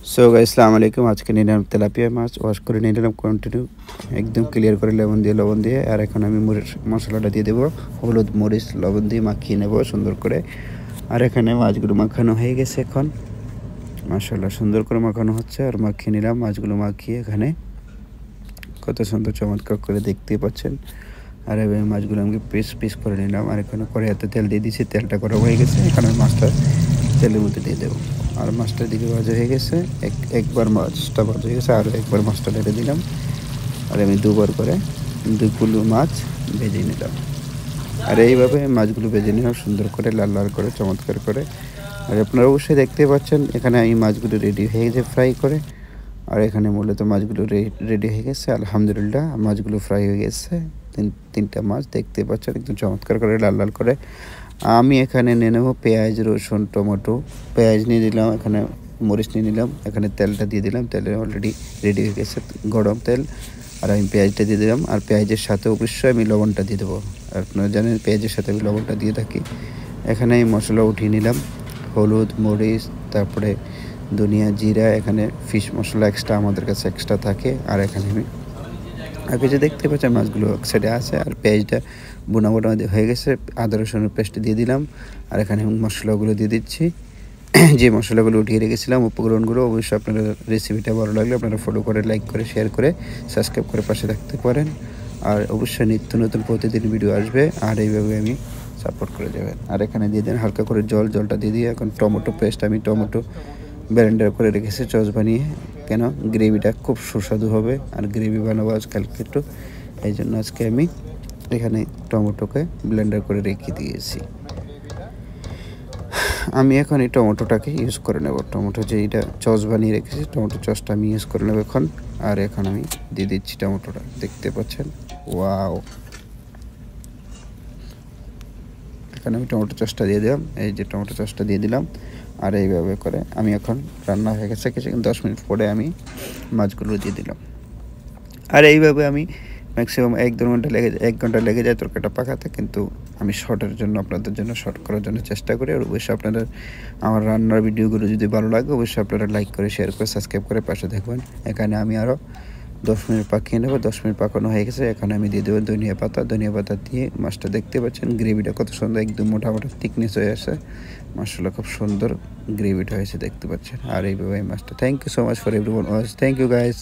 So guys আসসালামু আলাইকুম। আজকে নিলাম তেলাপিয়া মাছ ওয়াশ করে নিলাম কন্টিনিউ একদম ক্লিয়ার করে লবণ দিয়ে আর এখন আমি মশলাটা দিয়ে দেবো। হলুদ মরিচ লবণ দিয়ে মাখিয়ে নেব সুন্দর করে। আর এখানে মাছগুলো মাখানো হয়ে গেছে। এখন মাশাআল্লাহ সুন্দর করে মাখানো হচ্ছে আর মাখিয়ে নিলাম। মাছগুলো মাখিয়ে এখানে কত সুন্দর চমৎকার করে দেখতে পাচ্ছেন। আর এবার মাছগুলো আমি পিস করে নিলাম। আর এখানে কড়াইতে তেল দিয়ে দিয়েছি, তেলটা গরম হয়ে গেছে। এখানে মাছটা তেলের মধ্যে দিয়ে দেবো। আর মাছটা দিকে ভাজা হয়ে গেছে। একবার মাছটা ভাজা হয়ে গেছে, আরও একবার মাছটা ঢেলে দিলাম। আর আমি দুবার করে 2 কিলো মাছ ভেজে নিলাম। আর এইভাবে মাছগুলো ভেজে নিলাম সুন্দর করে লাল লাল করে চমৎকার করে। আর আপনারা অবশ্যই দেখতে পাচ্ছেন এখানে আমি মাছগুলো রেডি হয়ে গেছে ফ্রাই করে। আর এখানে মূলত মাছগুলো রেডি হয়ে গেছে। আলহামদুলিল্লাহ মাছগুলো ফ্রাই হয়ে গেছে। তিনটা মাছ দেখতে পাচ্ছেন একদম চমৎকার করে লাল লাল করে। আমি এখানে নিয়ে নেব পেঁয়াজ রসুন টমেটো। পেঁয়াজ নিয়ে দিলাম, এখানে মরিচ নিয়ে নিলাম, এখানে তেলটা দিয়ে দিলাম। তেলে অলরেডি রেডি হয়ে গেছে গরম তেল। আর আমি পেঁয়াজটা দিয়ে দিলাম। আর পেঁয়াজের সাথে অবশ্যই আমি লবণটা দিয়ে দেবো। আর আপনারা জানেন পেঁয়াজের সাথে আমি লবণটা দিয়ে থাকি। এখানে আমি মশলা উঠিয়ে নিলাম, হলুদ মরিচ তারপরে ধনিয়া জিরা। এখানে ফিশ মশলা আমাদের কাছে এক্সট্রা থাকে। আর এখানে আমি আগে যে দেখতে পাচ্ছেন মাছগুলো এক সাইডে আছে। আর পেঁয়াজটা বোনা হয়ে গেছে। আদা রসুনের পেস্ট দিয়ে দিলাম। আর এখানে মশলাগুলো দিয়ে দিচ্ছি, যে মশলাগুলো উঠিয়ে রেখেছিলাম উপকরণগুলো। অবশ্যই আপনারা রেসিপিটা ভালো লাগলে আপনারা ফলো করে লাইক করে শেয়ার করে সাবস্ক্রাইব করে পাশে থাকতে পারেন। আর অবশ্যই নিত্য নতুন প্রতিদিন ভিডিও আসবে আর এইভাবে আমি সাপোর্ট করে যাবেন। আর এখানে দিয়ে দেন হালকা করে জলটা দিয়ে দিয়ে এখন টমেটো পেস্ট আমি টমেটো ব্লেন্ডার করে রেখেছি সস বানিয়ে, কেন গ্রেভিটা খুব সুস্বাদু হবে। আর গ্রেভি বানাবো আজকালকে একটু, এই জন্য আজকে আমি এখানে টমেটোকে ব্লেন্ডার করে রেখে দিয়েছি। আমি এখন এই টমেটোটাকে ইউজ করে নেব। টমেটো যে এটা সস বানিয়ে রেখেছি টমেটো সসটা আমি ইউজ করে নেব এখন। আর এখন আমি দিয়ে দিচ্ছি টমেটোটা, দেখতে পাচ্ছেন ওয়াও। এখানে আমি টমেটো সসটা দিয়ে দিলাম, এই যে টমেটো সসটা দিয়ে দিলাম। আর এইভাবে করে আমি এখন রান্না হয়ে গেছে কিছু 10 মিনিট পরে আমি মাছগুলো দিয়ে দিলাম। আর এইভাবে আমি ম্যাক্সিমাম 1 ঘন্টা লেগে যায় তরকারিটা পাকাতে। কিন্তু আমি শর্টের জন্য আপনাদের জন্য শর্ট করার জন্য চেষ্টা করি। আর অবশ্যই আপনাদের আমার রান্নার ভিডিওগুলো যদি ভালো লাগে অবশ্যই আপনারা লাইক করে শেয়ার করে সাবস্ক্রাইব করে পাশে দেখবেন। এখানে আমি আরও 10 মিনিট পাকিয়ে নেব। 10 মিনিট পাকানো হয়ে গেছে। এখানে আমি দিয়ে দেবো ধনিয়া পাতা দিয়ে মাছটা দেখতে পাচ্ছেন গ্রেভিটা কত সুন্দর একদম মোটামুটি থিকনেস হয়ে আসে। মাশাআল্লাহ খুব সুন্দর গ্রেভিটা হয়েছে দেখতে পাচ্ছেন। আর এইভাবে মাছটা thank you so much for everyone watch. Thank you guys.